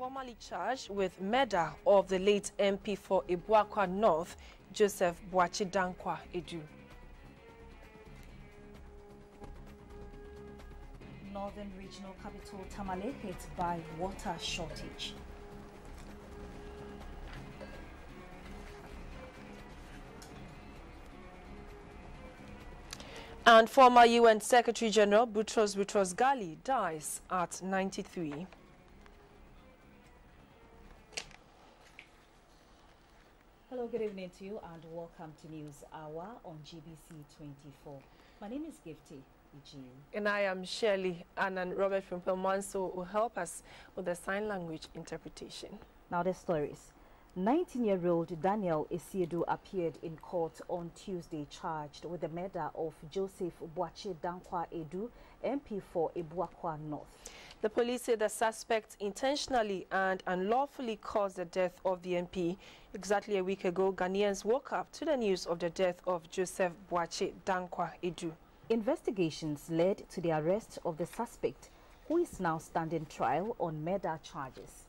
formally charged with murder of the late MP for Ibuakwa North, Joseph Boachi Dankwa Edu. Northern regional capital Tamale hit by water shortage. And former UN Secretary General Boutros Ghali dies at 93. Hello, good evening to you and welcome to News Hour on GBC24. My name is Gifty. And I am Shirley, and Robert from Pelmanso will help us with the sign language interpretation. Now the stories. 19-year-old Daniel Esiedu appeared in court on Tuesday charged with the murder of Joseph Boachi Dankwa Edu, MP for Ibuakwa North. The police say the suspect intentionally and unlawfully caused the death of the MP. Exactly a week ago, Ghanaians woke up to the news of the death of Joseph Boachi Dankwa Edu. Investigations led to the arrest of the suspect, who is now standing trial on murder charges.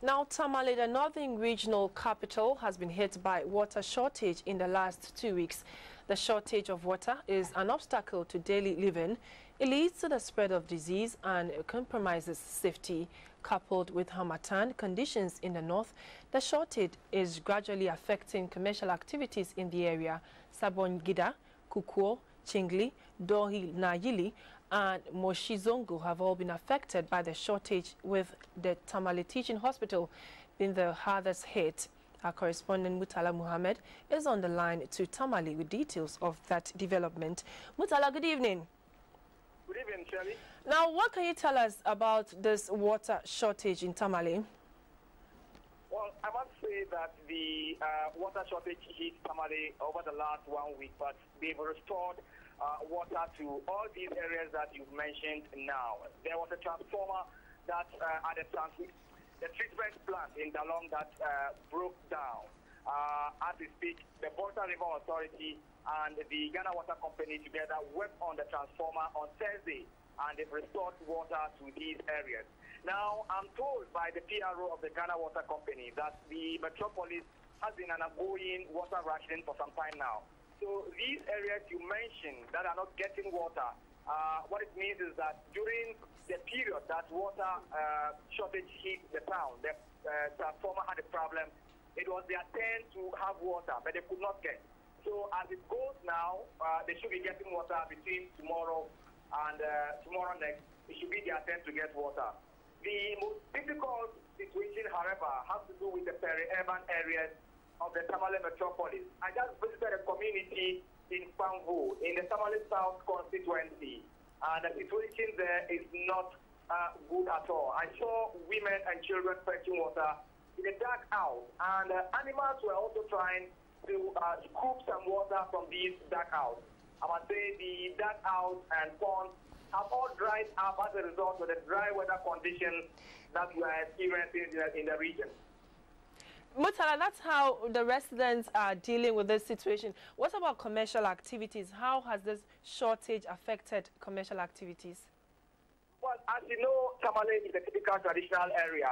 Now, Tamale, the northern regional capital, has been hit by water shortage in the last 2 weeks. The shortage of water is an obstacle to daily living. It leads to the spread of disease and compromises safety. Coupled with harmattan conditions in the north, the shortage is gradually affecting commercial activities in the area. Sabongida, Kukuo, Chingli, Dohi, Nayili, and Moshizongo have all been affected by the shortage, with the Tamale Teaching Hospital being the hardest hit. Our correspondent Mutala Muhammad is on the line to Tamale with details of that development. Mutala, good evening. Good evening, Shirley. Now, what can you tell us about this water shortage in Tamale? Well, I must say that the water shortage hit Tamale over the last 1 week, but they've restored water to all these areas that you've mentioned now. There was a transformer that at the treatment plant in Dalong that broke down. As we speak, the Volta River Authority and the Ghana Water Company together worked on the transformer on Thursday, and they've restored water to these areas. Now, I'm told by the PRO of the Ghana Water Company that the metropolis has been undergoing water rationing for some time now. So these areas you mentioned that are not getting water, what it means is that during the period that water shortage hit the town, the transformer had a problem. It was their turn to have water, but they could not get. So as it goes now, they should be getting water between tomorrow and tomorrow next. It should be their turn to get water. The most difficult situation, however, has to do with the peri-urban areas of the Tamale metropolis. I just visited a community in Pamvu, in the Tamale South constituency, and the situation there is not good at all. I saw women and children fetching water in a dark house, and animals were also trying to scoop some water from these dark houses. I must say the dark house and ponds have all dried up as a result of the dry weather conditions that we are experiencing in the region. Mutala, that's how the residents are dealing with this situation. What about commercial activities? How has this shortage affected commercial activities? Well, as you know, Tamale is a typical traditional area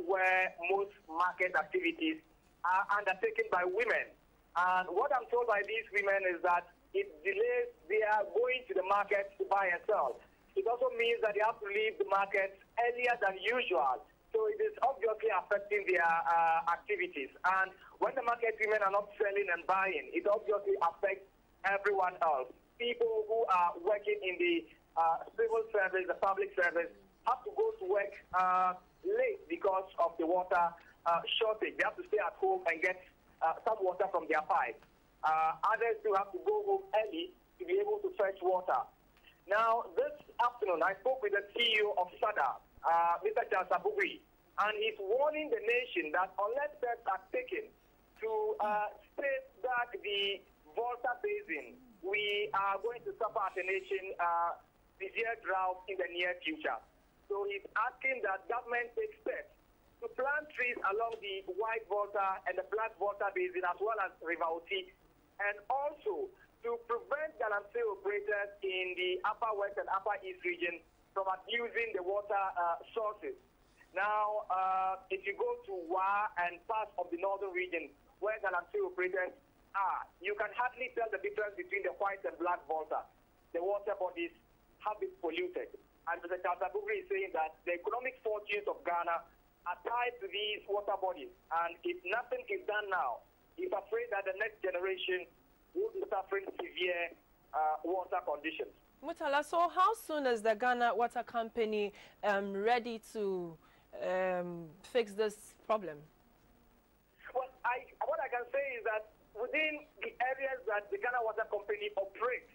where most market activities are undertaken by women. And what I'm told by these women is that it delays their going to the market to buy and sell. It also means that they have to leave the market earlier than usual. So it is obviously affecting their activities. And when the market women are not selling and buying, it obviously affects everyone else. People who are working in the civil service, the public service, have to go to work late because of the water shortage. They have to stay at home and get some water from their pipes. Others do have to go home early to be able to fetch water. Now, this afternoon, I spoke with the CEO of SADA, Mr. Jasabugui, and he's warning the nation that unless steps are taken to safeguard the Volta Basin, we are going to suffer as a nation severe drought in the near future. So he's asking that government take steps bodies along the White Volta and the Black Volta Basin, as well as River Oti, and also to prevent Galamsey operators in the Upper West and Upper East region from abusing the water sources. Now, if you go to Wa and parts of the northern region where Galamsey operators are, you can hardly tell the difference between the White and Black Volta. The water bodies have been polluted. And Mr. Kaltabugri is saying that the economic fortunes of Ghana are tied to these water bodies. And if nothing is done now, he's afraid that the next generation will be suffering severe water conditions. Mutala, so how soon is the Ghana Water Company ready to fix this problem? Well, what I can say is that within the areas that the Ghana Water Company operates,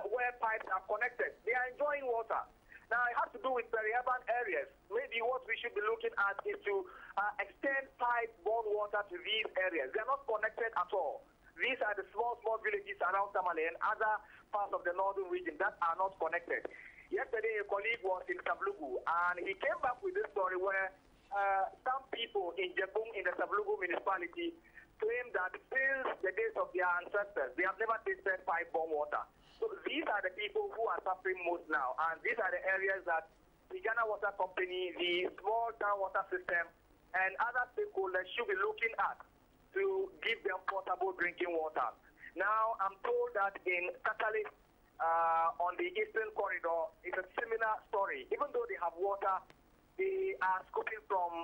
where pipes are connected, they are enjoying water. Now, it has to do with peri-urban areas. Maybe what we should be looking at is to extend pipe-borne water to these areas. They are not connected at all. These are the small villages around Tamale and other parts of the northern region that are not connected. Yesterday, a colleague was in Sablugu, and he came back with this story where some people in Jepung, in the Sablugu municipality, claim that since the days of their ancestors, they have never tasted pipe-borne water. So these are the people who are suffering most now, and these are the areas that the Ghana Water Company, the small town water system, and other stakeholders should be looking at to give them potable drinking water. Now, I'm told that in Katale, on the eastern corridor, it's a similar story. Even though they have water, they are scooping from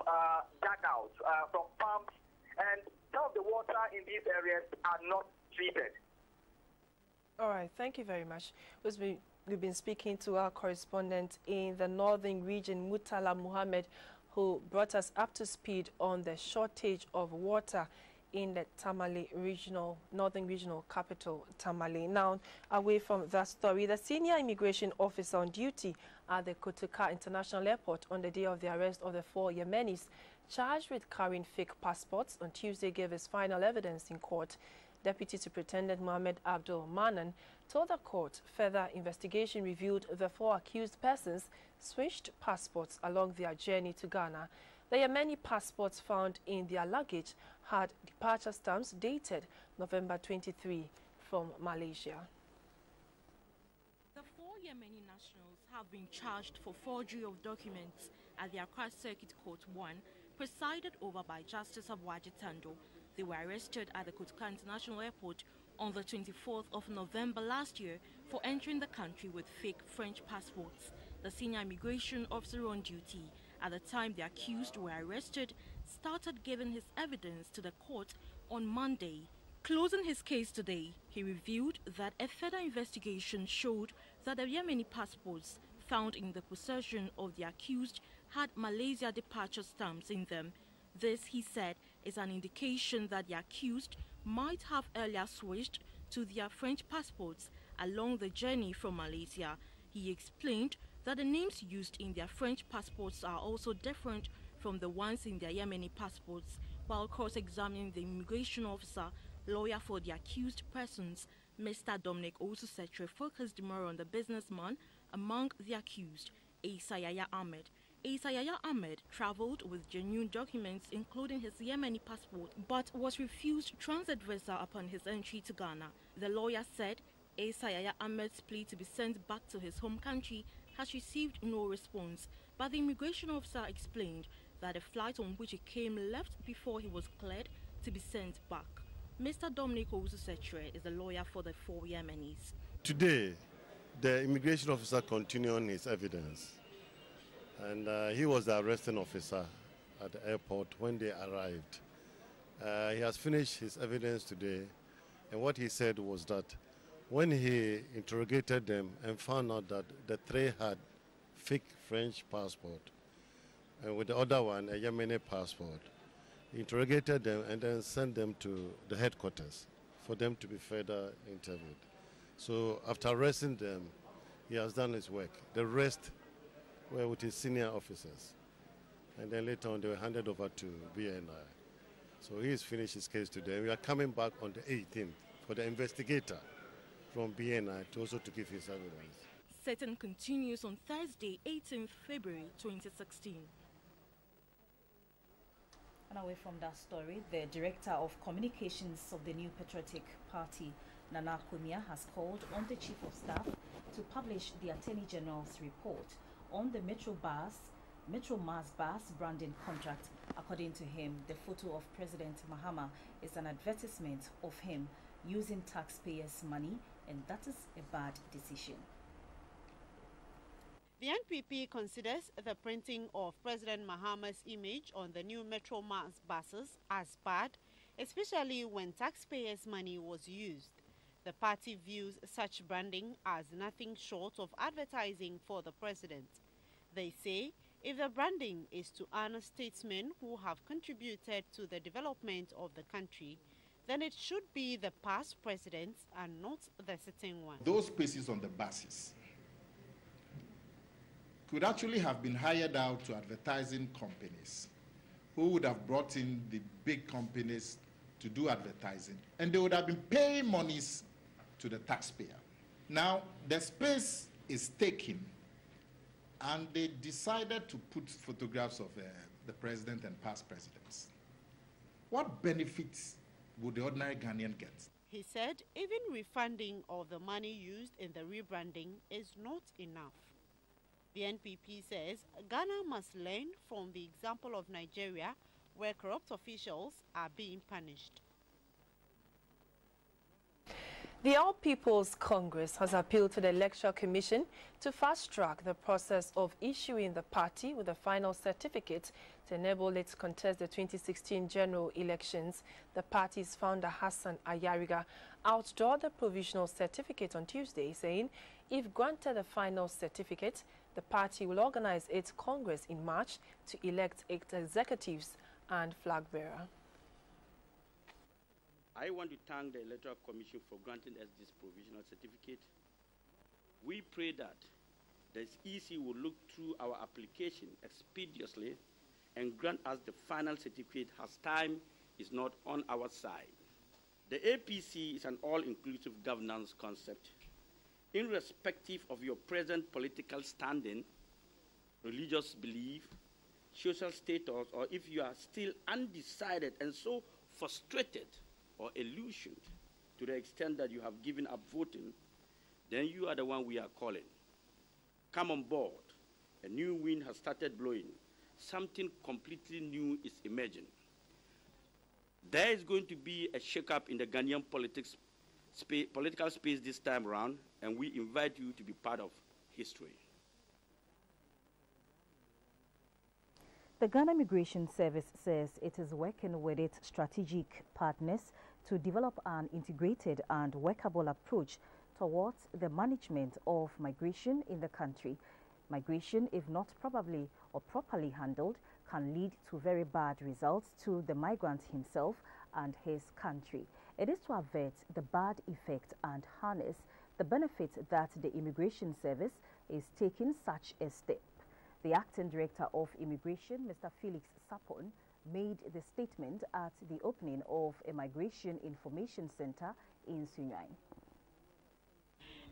dugouts, from pumps, and some of the water in these areas are not treated. All right, thank you very much. We've been speaking to our correspondent in the northern region, Mutala Muhammad, who brought us up to speed on the shortage of water in the Tamale regional, northern regional capital, Tamale. Now, away from that story, the senior immigration officer on duty at the Kotoka International Airport on the day of the arrest of the 4 Yemenis charged with carrying fake passports on Tuesday gave his final evidence in court. Deputy Superintendent Mohammed Abdul Manan told the court further investigation revealed the 4 accused persons switched passports along their journey to Ghana. The Yemeni passports found in their luggage had departure stamps dated November 23 from Malaysia. The 4 Yemeni nationals have been charged for forgery of documents at the Accra Circuit Court 1, presided over by Justice Abuaji Tando. They were arrested at the Kotoka International Airport on the 24th of November last year for entering the country with fake French passports. The senior immigration officer on duty at the time the accused were arrested started giving his evidence to the court on Monday. Closing his case today, he revealed that a further investigation showed that the Yemeni passports found in the possession of the accused had Malaysia departure stamps in them. This, he said, is an indication that the accused might have earlier switched to their French passports along the journey from Malaysia. He explained that the names used in their French passports are also different from the ones in their Yemeni passports. While cross-examining the immigration officer, lawyer for the accused persons, Mr. Dominic Osusetre focused more on the businessman among the accused, Isayaya Ahmed. Isayaya Ahmed traveled with genuine documents including his Yemeni passport but was refused transit visa upon his entry to Ghana. The lawyer said Isayaya Ahmed's plea to be sent back to his home country has received no response, but the immigration officer explained that the flight on which he came left before he was cleared to be sent back. Mr. Dominic Osusetre is the lawyer for the 4 Yemenis. Today, the immigration officer continued on his evidence. And he was the arresting officer at the airport when they arrived. He has finished his evidence today, and what he said was that when he interrogated them and found out that the 3 had fake French passport, and with the other one, a Yemeni passport, he interrogated them and then sent them to the headquarters for them to be further interviewed. So after arresting them, he has done his work. The rest were with his senior officers. And then later on, they were handed over to BNI. So he's finished his case today. We are coming back on the 18th for the investigator from BNI to also to give his evidence. Sitting continues on Thursday, 18th February 2016. And away from that story, the Director of Communications of the New Patriotic Party, Nana Kumia, has called on the Chief of Staff to publish the Attorney General's report on the Metro Mars bus branding contract. According to him, the photo of President Mahama is an advertisement of him using taxpayers' money, and that is a bad decision. The NPP considers the printing of President Mahama's image on the new Metro Mars buses as bad, especially when taxpayers' money was used. The party views such branding as nothing short of advertising for the president. They say if the branding is to honor statesmen who have contributed to the development of the country, then it should be the past presidents and not the sitting one. Those spaces on the buses could actually have been hired out to advertising companies who would have brought in the big companies to do advertising, and they would have been paying monies to the taxpayer. Now, the space is taken, and they decided to put photographs of the president and past presidents. What benefits would the ordinary Ghanaian get? He said even refunding of the money used in the rebranding is not enough. The NPP says Ghana must learn from the example of Nigeria, where corrupt officials are being punished. The All People's Congress has appealed to the Electoral Commission to fast-track the process of issuing the party with a final certificate to enable it to contest the 2016 general elections. The party's founder, Hassan Ayariga, outdoored the provisional certificate on Tuesday, saying if granted a final certificate, the party will organize its Congress in March to elect its executives and flag bearer. I want to thank the Electoral Commission for granting us this provisional certificate. We pray that the EC will look through our application expeditiously and grant us the final certificate as time is not on our side. The APC is an all-inclusive governance concept. Irrespective of your present political standing, religious belief, social status, or if you are still undecided and so frustrated or illusioned to the extent that you have given up voting, then you are the one we are calling. Come on board. A new wind has started blowing. Something completely new is emerging. There is going to be a shake-up in the Ghanaian political space this time around, and we invite you to be part of history. The Ghana Immigration Service says it is working with its strategic partners to develop an integrated and workable approach towards the management of migration in the country. Migration, if not probably or properly handled, can lead to very bad results to the migrant himself and his country. It is to avert the bad effect and harness the benefit that the Immigration Service is taking such a step. The Acting Director of Immigration, Mr. Felix Sapon, made the statement at the opening of a Migration Information Center in Sunyani.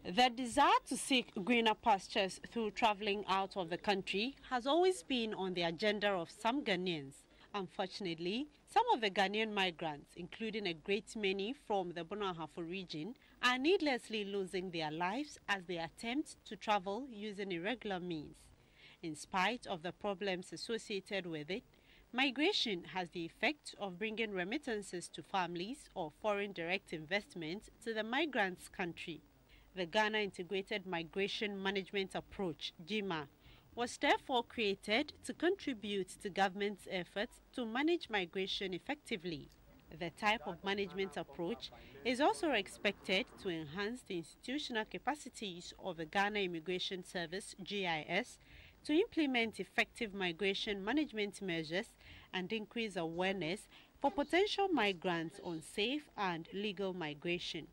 The desire to seek greener pastures through traveling out of the country has always been on the agenda of some Ghanaians. Unfortunately, some of the Ghanaian migrants, including a great many from the Bono-Ahafo region, are needlessly losing their lives as they attempt to travel using irregular means. In spite of the problems associated with it, migration has the effect of bringing remittances to families or foreign direct investment to the migrants' country. The Ghana Integrated Migration Management Approach, GMA, was therefore created to contribute to government's efforts to manage migration effectively. The type of management approach is also expected to enhance the institutional capacities of the Ghana Immigration Service, GIS, to implement effective migration management measures and increase awareness for potential migrants on safe and legal migration.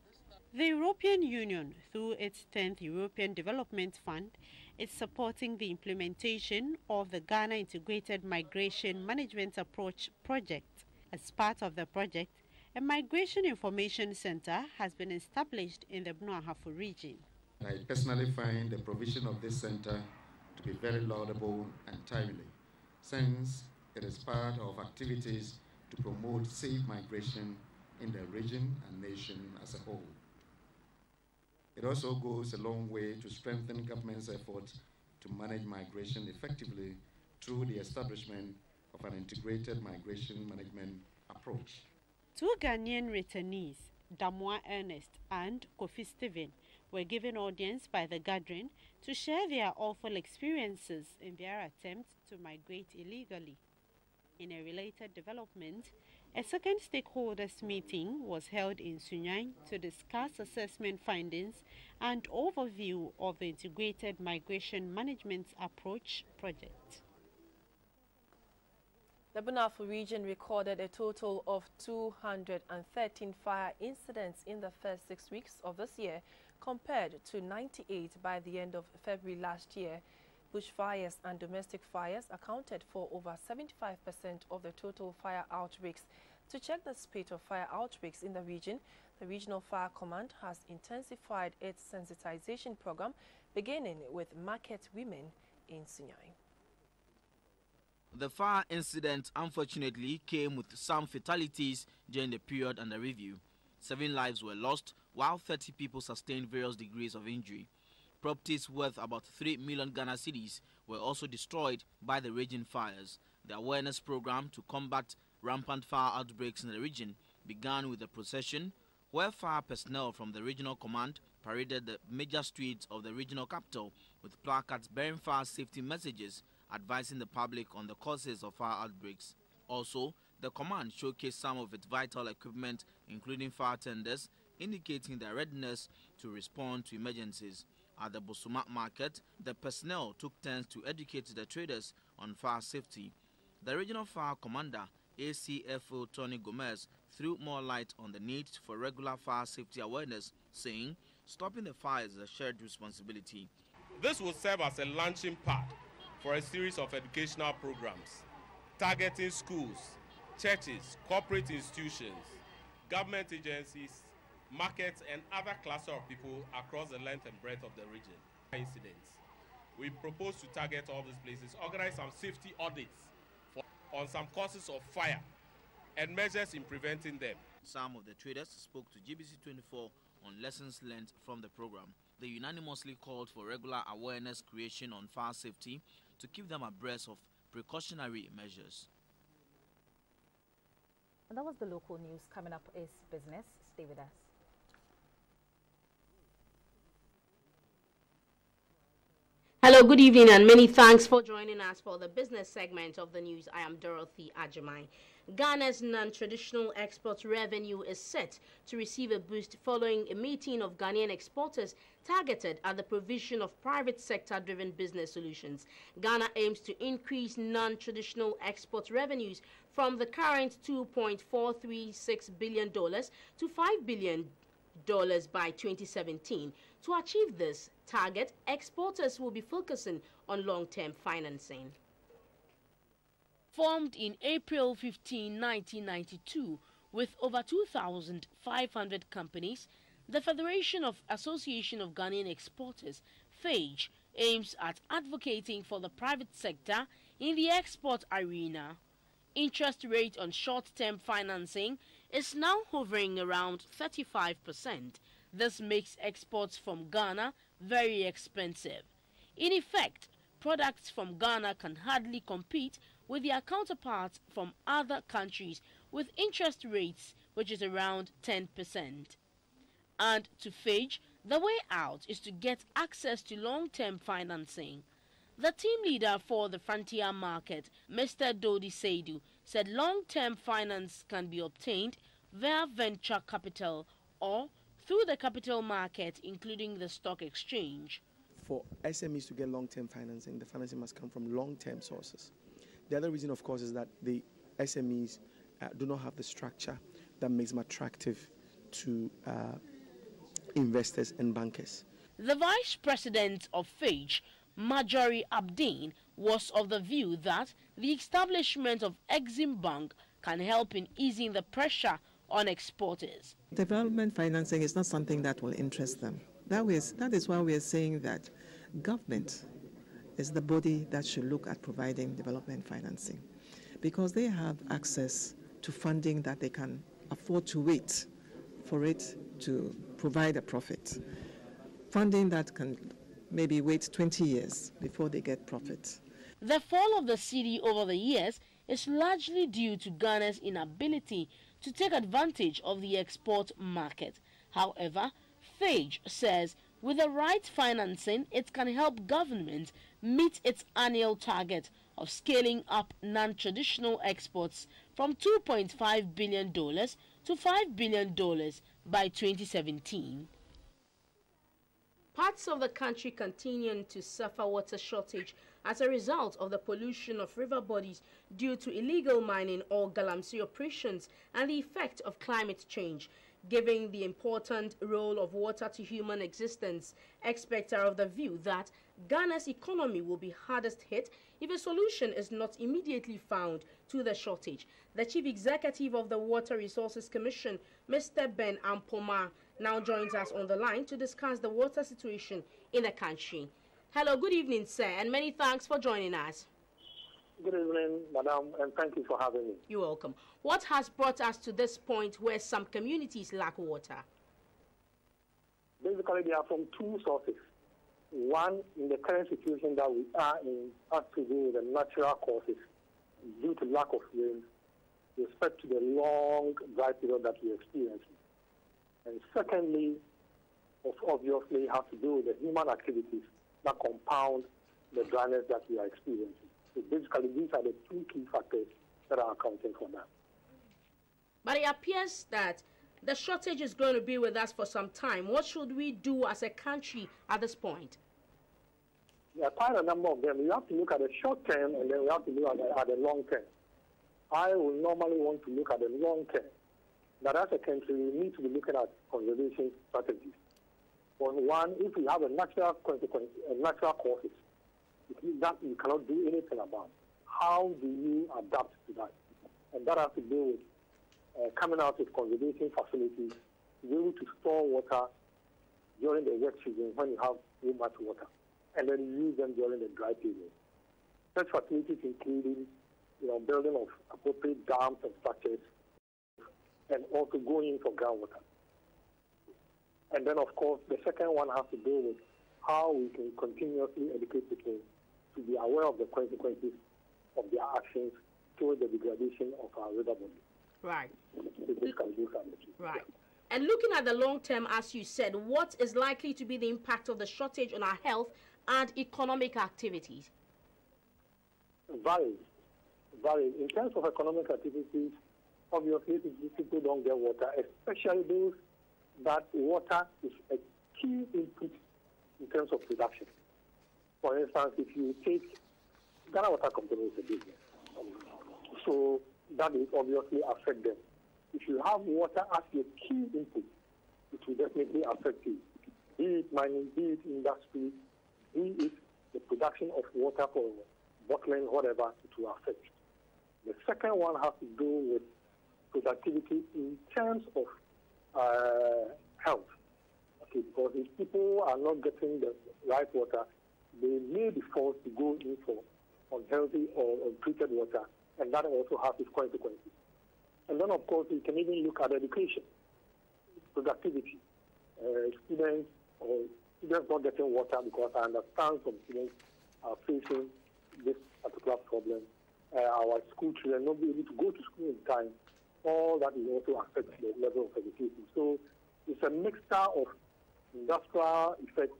The European Union, through its 10th European Development Fund, is supporting the implementation of the Ghana Integrated Migration Management Approach project. As part of the project, a Migration Information Center has been established in the Bono-Ahafo region. I personally find the provision of this center to be very laudable and timely, since It is part of activities to promote safe migration in the region and nation as a whole. It also goes a long way to strengthen government's efforts to manage migration effectively through the establishment of an integrated migration management approach. Two Ghanaian returnees, Damwa Ernest and Kofi Stephen, were given audience by the gathering to share their awful experiences in their attempt to migrate illegally. In a related development, a second stakeholders meeting was held in Sunyani to discuss assessment findings and overview of the Integrated Migration Management Approach project. The Bunafo region recorded a total of 213 fire incidents in the first 6 weeks of this year, compared to 98 by the end of February last year. Bushfires and domestic fires accounted for over 75% of the total fire outbreaks. To check the spate of fire outbreaks in the region, the Regional Fire Command has intensified its sensitization program, beginning with market women in Sunyani. The fire incident unfortunately came with some fatalities during the period under review. 7 lives were lost, while 30 people sustained various degrees of injury. Properties worth about 3 million Ghana cedis were also destroyed by the raging fires. The awareness program to combat rampant fire outbreaks in the region began with a procession where fire personnel from the regional command paraded the major streets of the regional capital with placards bearing fire safety messages advising the public on the causes of fire outbreaks. Also, the command showcased some of its vital equipment, including fire tenders, indicating their readiness to respond to emergencies. At the Bosuma market, the personnel took turns to educate the traders on fire safety. The regional fire commander, ACFO Tony Gomez, threw more light on the need for regular fire safety awareness, saying, "Stopping the fires is a shared responsibility." This will serve as a launching pad for a series of educational programs targeting schools, churches, corporate institutions, government agencies, markets, and other classes of people across the length and breadth of the region. Incidents. We propose to target all these places, organize some safety audits on some causes of fire and measures in preventing them. Some of the traders spoke to GBC24 on lessons learned from the program. They unanimously called for regular awareness creation on fire safety to keep them abreast of precautionary measures. And that was the local news. Coming up is business. Stay with us. Hello, good evening, and many thanks for joining us for the business segment of the news. I am Dorothy Ajamai. Ghana's non-traditional export revenue is set to receive a boost following a meeting of Ghanaian exporters targeted at the provision of private sector-driven business solutions. Ghana aims to increase non-traditional export revenues from the current $2.436 billion to $5 billion by 2017. To achieve this target, exporters will be focusing on long-term financing. Formed in April 15, 1992, with over 2,500 companies, the Federation of Association of Ghanaian Exporters, FAGE, aims at advocating for the private sector in the export arena. Interest rate on short-term financing is now hovering around 35%. This makes exports from Ghana very expensive. In effect, products from Ghana can hardly compete with their counterparts from other countries with interest rates which is around 10%. And to FAGE, the way out is to get access to long-term financing. The team leader for the frontier market, Mr. Dodi Seidu, said long-term finance can be obtained via venture capital or through the capital market, including the stock exchange. For SMEs to get long-term financing, the financing must come from long-term sources. The other reason, of course, is that the SMEs do not have the structure that makes them attractive to investors and bankers. The vice president of FAGE, Marjorie Abdeen, was of the view that the establishment of Exim Bank can help in easing the pressure on exporters. Development financing is not something that will interest them. That is why we are saying that government is the body that should look at providing development financing. because they have access to funding that they can afford to wait for it to provide a profit. Funding that can maybe wait 20 years before they get profit. The fall of the cedi over the years is largely due to Ghana's inability to take advantage of the export market. However, Phage says with the right financing, it can help government meet its annual target of scaling up non-traditional exports from $2.5 billion to $5 billion by 2017. Parts of the country continuing to suffer water shortage as a result of the pollution of river bodies due to illegal mining or galamsey operations and the effect of climate change. Given the important role of water to human existence, experts are of the view that Ghana's economy will be hardest hit if a solution is not immediately found to the shortage. The Chief Executive of the Water Resources Commission, Mr. Ben Ampoma, now joins us on the line to discuss the water situation in the country. Hello, good evening, sir, and many thanks for joining us. Good evening, madam, and thank you for having me. You're welcome. What has brought us to this point where some communities lack water? Basically, they are from two sources. One, in the current situation that we are in, has to do with the natural causes due to lack of rain, with respect to the long dry period that we are experiencing. And secondly, obviously, has to do with the human activities that compound the dryness that we are experiencing. So basically, these are the two key factors that are accounting for that. But it appears that the shortage is going to be with us for some time. What should we do as a country at this point? There are quite a number of them. We have to look at the short term, and then we have to look at the long term. I will normally want to look at the long term. That as a country, we need to be looking at conservation strategies. For one, if we have a natural consequence, natural causes, that you cannot do anything about, how do you adapt to that? And that has to do with coming out with conservation facilities to be able to store water during the wet season when you have too much water, and then use them during the dry period. Such facilities including, building of appropriate dams and structures, and also going for groundwater. And then, of course, the second one has to do with how we can continuously educate people to be aware of the consequences of their actions toward the degradation of our river body. Right. Right. And looking at the long term, as you said, what is likely to be the impact of the shortage on our health and economic activities? Varies. In terms of economic activities, obviously, if people don't get water, especially those that water is a key input in terms of production. For instance, if you take Ghana Water Company is a business, so that will obviously affect them. If you have water as your key input, it will definitely affect you. Be it mining, be it industry, be it the production of water for bottling, whatever, it will affect. The second one has to do with productivity in terms of health. Okay, because if people are not getting the right water, they may be forced to go in for unhealthy or untreated water, and that also has its consequences. And then, of course, you can even look at education, productivity. Students not getting water, because I understand some students are facing this particular problem. Our school children not be able to go to school in time. All that will also affect the level of education. So it's a mixture of industrial effects,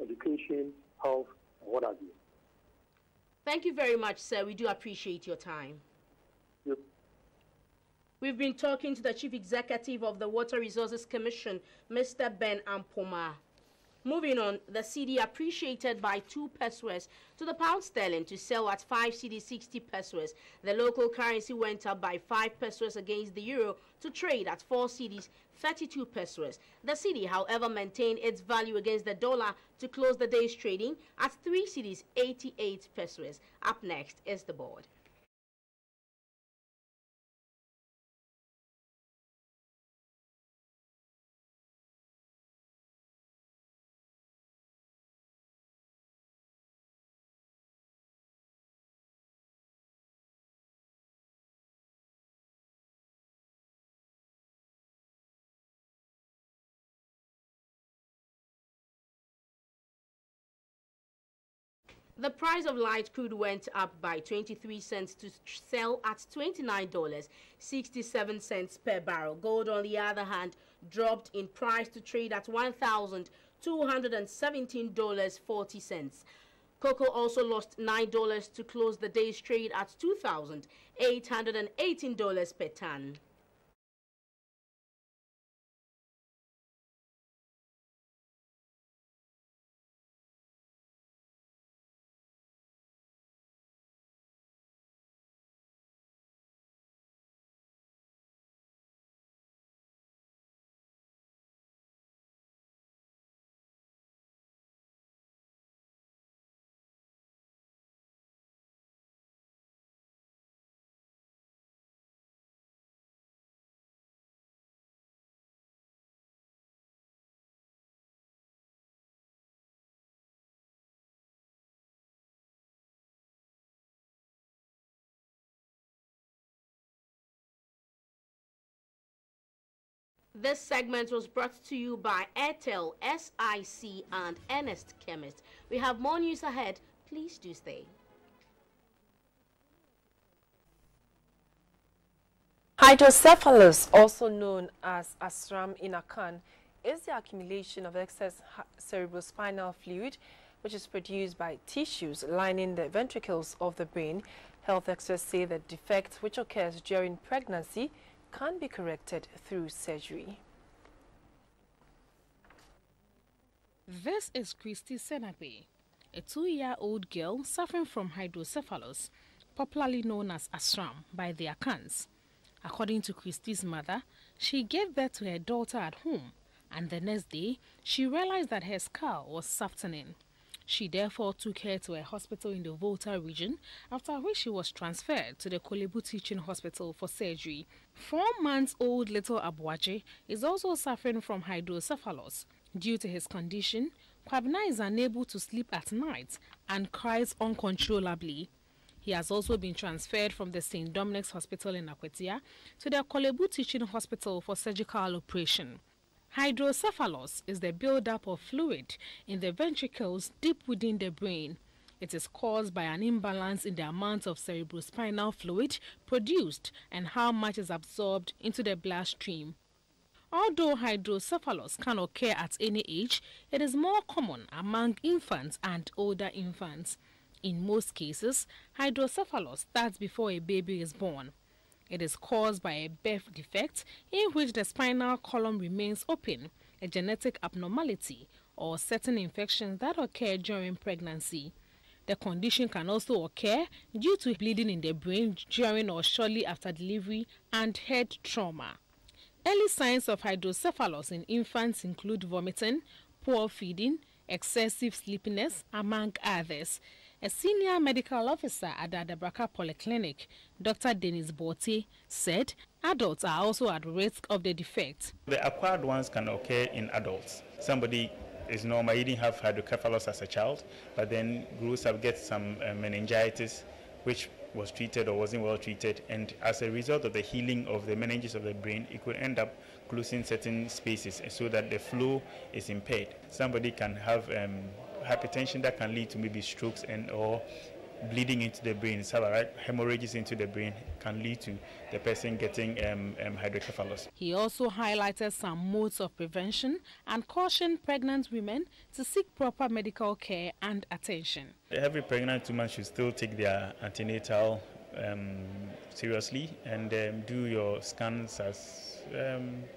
education, health, and what have you. Thank you very much, sir. We do appreciate your time. Yep. We've been talking to the Chief Executive of the Water Resources Commission, Mr. Ben Ampoma. Moving on, the cedi appreciated by 2 pesos to the pound sterling to sell at 5 cedi 60 pesos. The local currency went up by 5 pesos against the euro to trade at 4 cedis 32 pesos. The cedi, however, maintained its value against the dollar to close the day's trading at 3 cedis 88 pesos. Up next is the board. The price of light crude went up by 23 cents to sell at $29.67 per barrel. Gold, on the other hand, dropped in price to trade at $1,217.40. Cocoa also lost $9 to close the day's trade at $2,818 per ton. This segment was brought to you by Airtel, SIC, and Ernest Chemist. We have more news ahead. Please do stay. Hydrocephalus, also known as ASRAM in Akan, is the accumulation of excess cerebrospinal fluid which is produced by tissues lining the ventricles of the brain. Health experts say the defect, which occurs during pregnancy, can be corrected through surgery. This is Christy Senape, a 2-year-old girl suffering from hydrocephalus, popularly known as ASRAM by the Akans. According to Christy's mother, she gave birth to her daughter at home, and the next day, she realized that her skull was softening. She therefore took her to a hospital in the Volta region, after which she was transferred to the Kolebu Teaching Hospital for surgery. 4-month-old little Abuaje is also suffering from hydrocephalus. Due to his condition, Kwabena is unable to sleep at night and cries uncontrollably. He has also been transferred from the St. Dominic's Hospital in Akwetia to the Kolebu Teaching Hospital for surgical operation. Hydrocephalus is the buildup of fluid in the ventricles deep within the brain. It is caused by an imbalance in the amount of cerebrospinal fluid produced and how much is absorbed into the bloodstream. Although hydrocephalus can occur at any age, it is more common among infants and older infants. In most cases, hydrocephalus starts before a baby is born. It is caused by a birth defect in which the spinal column remains open, a genetic abnormality, or certain infections that occur during pregnancy. The condition can also occur due to bleeding in the brain during or shortly after delivery and head trauma. Early signs of hydrocephalus in infants include vomiting, poor feeding, excessive sleepiness, among others. A senior medical officer at the Adabraka Polyclinic, Dr. Dennis Bote, said adults are also at risk of the defect. The acquired ones can occur in adults. Somebody is normal, he didn't have hydrocephalus as a child, but then grows up, gets some meningitis, which was treated or wasn't well treated, and as a result of the healing of the meninges of the brain, it could end up closing certain spaces so that the flow is impaired. Somebody can have hypertension that can lead to maybe strokes and or bleeding into the brain. So, hemorrhages into the brain can lead to the person getting hydrocephalus. He also highlighted some modes of prevention and cautioned pregnant women to seek proper medical care and attention. Every pregnant woman should still take their antenatal seriously and do your scans as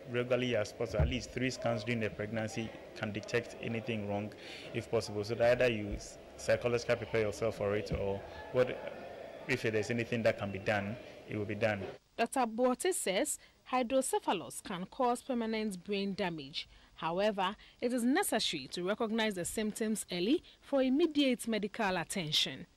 regularly as possible. At least 3 scans during the pregnancy can detect anything wrong if possible. So that either you psychologically prepare yourself for it, or if there's anything that can be done, it will be done. Dr. Bote says hydrocephalus can cause permanent brain damage. However, it is necessary to recognize the symptoms early for immediate medical attention.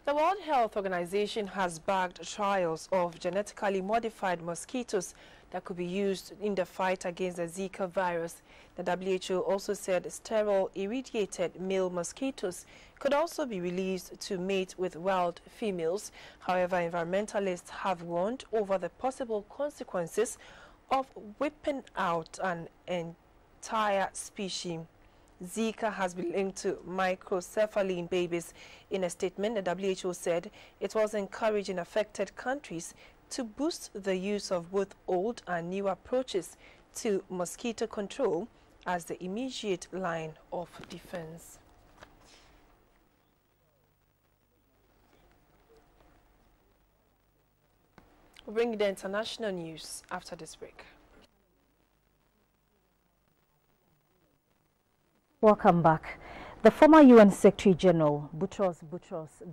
The World Health Organization has backed trials of genetically modified mosquitoes that could be used in the fight against the Zika virus. The WHO also said sterile irradiated male mosquitoes could also be released to mate with wild females. However, environmentalists have warned over the possible consequences of whipping out an entire species. Zika has been linked to microcephaly in babies. In a statement, the WHO said it was encouraging affected countries to boost the use of both old and new approaches to mosquito control as the immediate line of defense. We'll bring you the international news after this break. Welcome back. The former UN Secretary General Boutros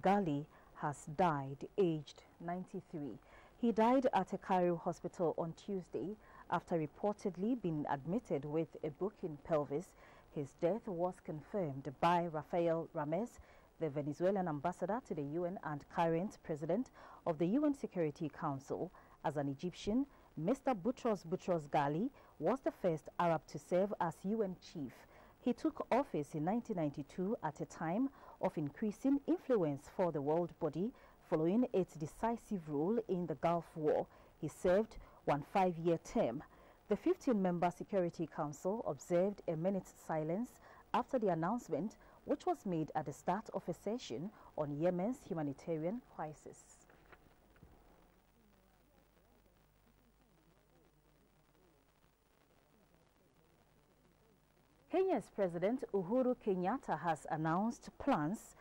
Ghali has died, aged 93. He died at a Cairo hospital on Tuesday after reportedly being admitted with a broken pelvis. His death was confirmed by Rafael Ramirez, the Venezuelan ambassador to the UN and current president of the UN Security Council. As an Egyptian, Mr. Boutros Ghali was the first Arab to serve as UN chief. He took office in 1992 at a time of increasing influence for the world body following its decisive role in the Gulf War. He served one 5-year term. The 15-member Security Council observed a minute's silence after the announcement, which was made at the start of a session on Yemen's humanitarian crisis. Kenya's President Uhuru Kenyatta has announced plans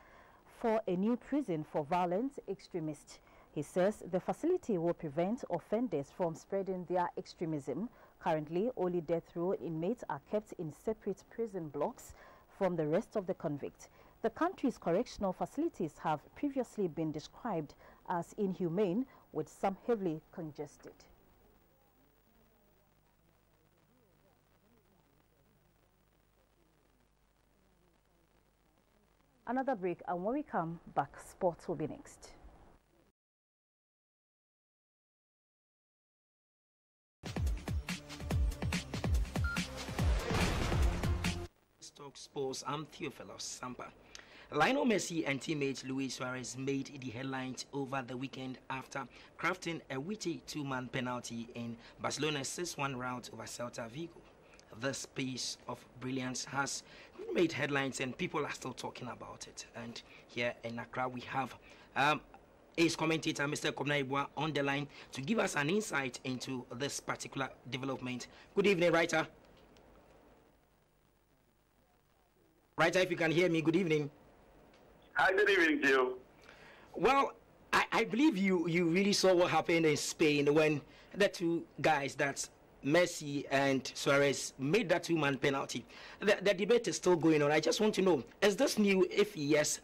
for a new prison for violent extremists. He says the facility will prevent offenders from spreading their extremism. Currently, only death row inmates are kept in separate prison blocks from the rest of the convicts. The country's correctional facilities have previously been described as inhumane, with some heavily congested. Another break, and when we come back, sports will be next. Talk Sports, I'm Theophilus Sampa. Lionel Messi and teammate Luis Suarez made the headlines over the weekend after crafting a witty two-man penalty in Barcelona's 6-1 rout over Celta Vigo. This piece of brilliance has made headlines and people are still talking about it. And here in Accra we have Ace commentator Mr. Kobna Ibua on the line to give us an insight into this particular development. Good evening, writer. Writer, if you can hear me, good evening. Hi, good evening to you. Well, I believe you really saw what happened in Spain when the two guys, that's Messi and Suarez, made that two-man penalty. The debate is still going on. I just want to know, is this new? If yes,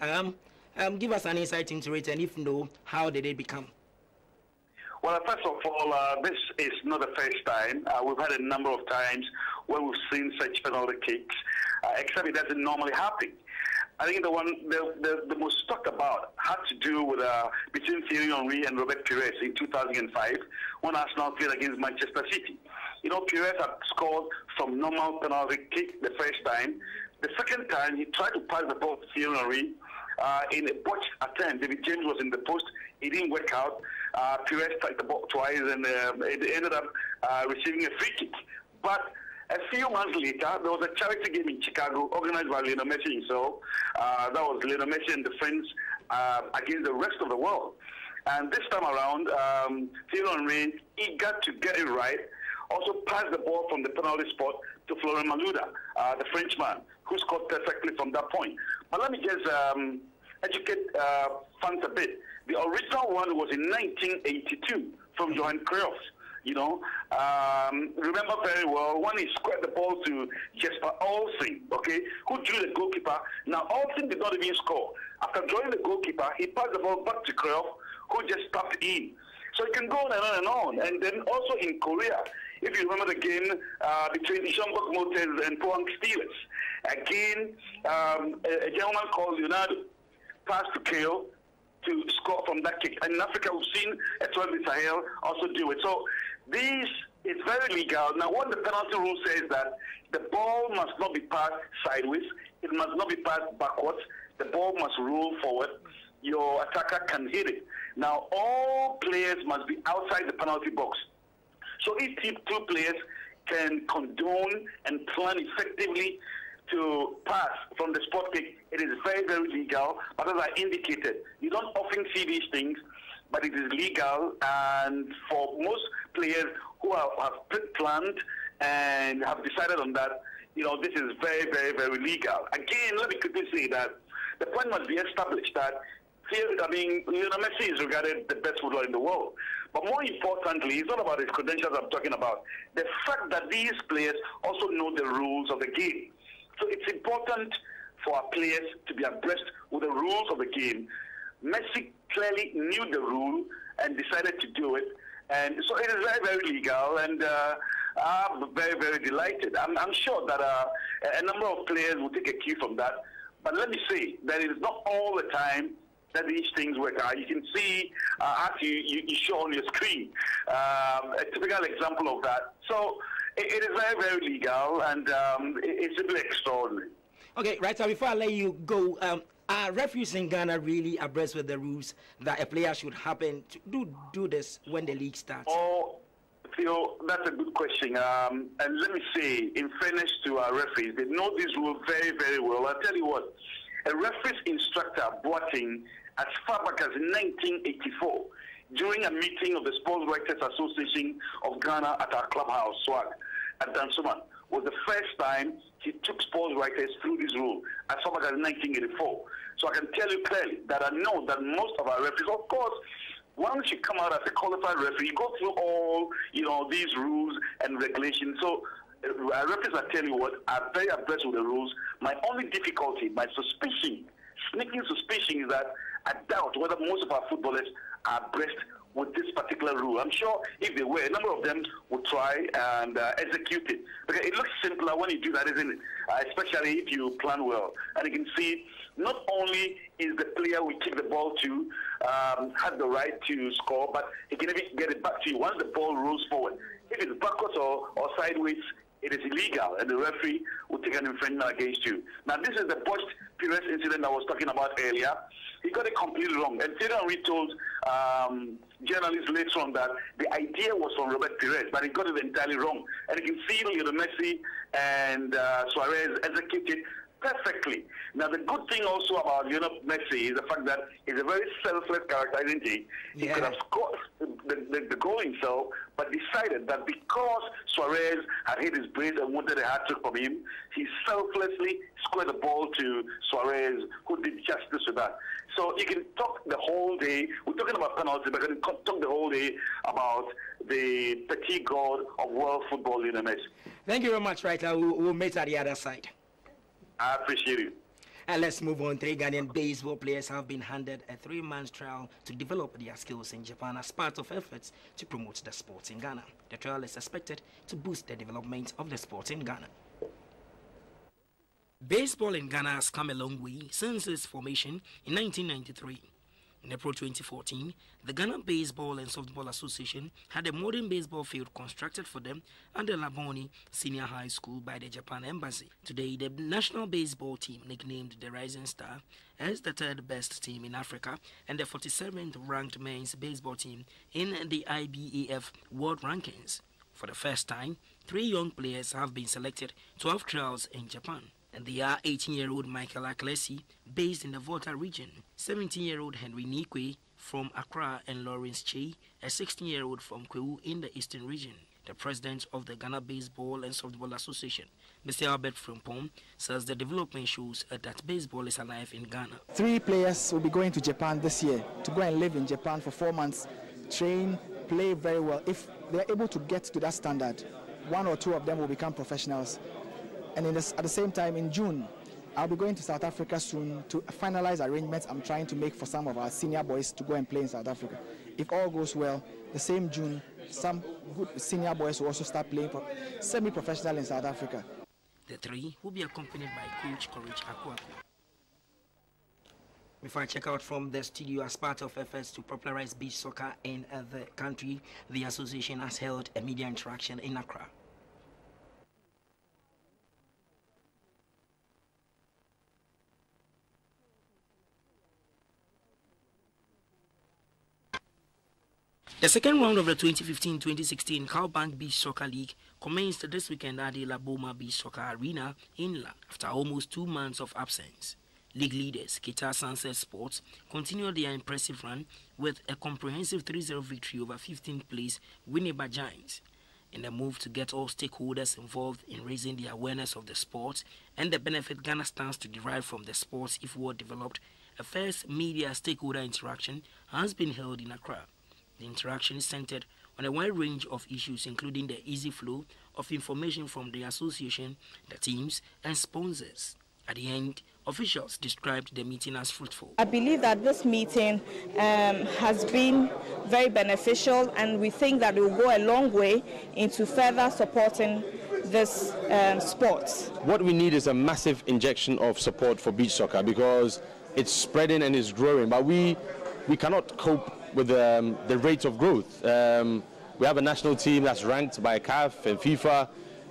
give us an insight into it, and if no, how did it become? Well, first of all, this is not the first time. We've had a number of times where we've seen such penalty kicks, except it doesn't normally happen. I think the most talked about had to do with between Thierry Henry and Robert Pires in 2005 when Arsenal played against Manchester City. You know, Pires had scored from normal penalty kick the first time. The second time, he tried to pass the ball to Thierry Henry in a botched attempt. David James was in the post. It didn't work out. Pires tried the ball twice, and it ended up receiving a free kick. But a few months later, there was a charity game in Chicago organized by Lionel Messi himself. That was Lionel Messi and the friends against the rest of the world. And this time around, Thierry Henry, eager to get it right, also passed the ball from the penalty spot to Florent Malouda, the Frenchman, who scored perfectly from that point. But let me just educate fans a bit. The original one was in 1982 from Johan Cruyff. You know, remember very well when he squared the ball to Jesper Olsen, okay, who drew the goalkeeper. Now, Olsen did not even score. After drawing the goalkeeper, he passed the ball back to Cruyff, who just tapped in. So it can go on and on and on. And then also in Korea, if you remember the game between Jeonbuk Motors and Pohang Steelers, again, a gentleman called Leonardo passed to Kale to score from that kick. And in Africa, we've seen Etoile du Sahel also do it. So this is very legal. Now, what the penalty rule says that the ball must not be passed sideways. It must not be passed backwards. The ball must roll forward. Your attacker can hit it. Now, all players must be outside the penalty box. So if two players can condone and plan effectively to pass from the sport kick, it is very, very legal. But as I indicated, you don't often see these things, but it is legal. And for most players who have planned and have decided on that, you know, this is very, very, very legal. Again, let me quickly say that the point must be established that Lionel Messi is regarded the best footballer in the world. But more importantly, it's not about his credentials I'm talking about. The fact that these players also know the rules of the game. So it's important for our players to be abreast with the rules of the game. Messi clearly knew the rule and decided to do it. And so it is very, very legal, and I'm very, very delighted. I'm sure that a number of players will take a cue from that. But let me say that it is not all the time that these things work out. You can see, as you show on your screen, a typical example of that. So it is very, very legal, and it's simply extraordinary. Okay, right, so before I let you go, are referees in Ghana really abreast with the rules that a player should happen to do this when the league starts? Oh, Theo, that's a good question. And let me say, in fairness to our referees, they know this rule very, very well. I'll tell you what, a referees instructor, Boateng, as far back as 1984, during a meeting of the Sports Writers Association of Ghana at our clubhouse, SWAG, at Dansoman, was the first time he took sports writers through this rule, as far back as 1984. So I can tell you clearly that I know that most of our referees, of course, once you come out as a qualified referee, you go through all, you know, these rules and regulations. So our referees, I tell you what, are very abreast with the rules. My only difficulty, my suspicion, sneaking suspicion, is that I doubt whether most of our footballers are abreast with this particular rule. I'm sure if they were, a number of them would try and execute it. Because it looks simpler when you do that, isn't it? Especially if you plan well. And you can see, not only is the player we kick the ball to has the right to score, but he can even get it back to you once the ball rolls forward. If it's backwards or sideways, it is illegal, and the referee will take an infringement against you. Now, this is the Pires incident I was talking about earlier. He got it completely wrong. And Thierry Henry told journalists later on that the idea was from Robert Pires, but he got it entirely wrong. And you can see Lionel Messi and Suarez executed perfectly. Now, the good thing also about Lionel Messi is the fact that he's a very selfless character, isn't he? He could have scored the goal himself, but decided that because Suarez had hit his brace and wanted a hat-trick from him, he selflessly squared the ball to Suarez, who did justice to that. So you can talk the whole day. We're talking about penalties, but you can talk the whole day about the petit god of world football, Lionel Messi. Thank you very much, right? We'll meet at the other side. I appreciate it. And let's move on. 3 Ghanaian baseball players have been handed a 3-month trial to develop their skills in Japan as part of efforts to promote the sport in Ghana. The trial is expected to boost the development of the sport in Ghana. Baseball in Ghana has come a long way since its formation in 1993. In April 2014, the Ghana Baseball and Softball Association had a modern baseball field constructed for them at the Laboni Senior High School by the Japan Embassy. Today, the national baseball team, nicknamed the Rising Star, is the 3rd best team in Africa and the 47th ranked men's baseball team in the IBAF World Rankings. For the first time, 3 young players have been selected to have trials in Japan. And they are 18-year-old Michael Aklesi, based in the Volta region, 17-year-old Henry Nikwe from Accra, and Lawrence Che, a 16-year-old from Kwewu in the Eastern region. The president of the Ghana Baseball and Softball Association, Mr. Albert Frimpong, says the development shows that baseball is alive in Ghana. 3 players will be going to Japan this year to go and live in Japan for 4 months, train, play very well. If they're able to get to that standard, 1 or 2 of them will become professionals. And at the same time, in June, I'll be going to South Africa soon to finalize arrangements I'm trying to make for some of our senior boys to go and play in South Africa. If all goes well, the same June, some good senior boys will also start playing for semi-professional in South Africa. The 3 will be accompanied by Coach Courage Akwaku. Before I check out from the studio, as part of efforts to popularize beach soccer in the country, the association has held a media interaction in Accra. The second round of the 2015-2016 Cowbank Beach Soccer League commenced this weekend at the La Boma Beach Soccer Arena inland after almost 2 months of absence. League leaders, Kita Sunset Sports, continued their impressive run with a comprehensive 3-0 victory over 15th place Winneba Giants. In a move to get all stakeholders involved in raising the awareness of the sport and the benefit Ghana stands to derive from the sports if well developed, a first media stakeholder interaction has been held in Accra. The interaction is centered on a wide range of issues, including the easy flow of information from the association, the teams, and sponsors. At the end, officials described the meeting as fruitful. I believe that this meeting has been very beneficial, and we think that it will go a long way into further supporting this sport. What we need is a massive injection of support for beach soccer because it's spreading and it's growing, but we cannot cope with the rate of growth. We have a national team that's ranked by CAF and FIFA,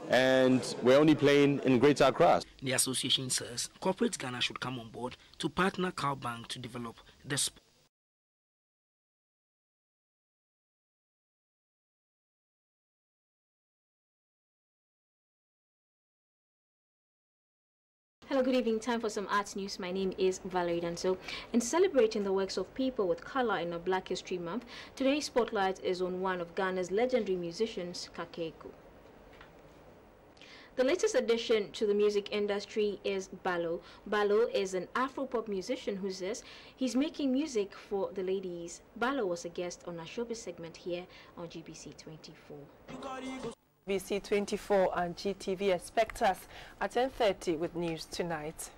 and we're only playing in Greater Accra. The association says corporate Ghana should come on board to partner Cowbank to develop the sport. Hello, good evening. Time for some arts news. My name is Valerie Danso. In celebrating the works of people with color in a Black History Month, today's spotlight is on one of Ghana's legendary musicians, Kakeku. The latest addition to the music industry is Ballo. Ballo is an Afro-pop musician who says he's making music for the ladies. Ballo was a guest on our showbiz segment here on GBC24. GBC24 and GTV expect us at 10:30 with news tonight.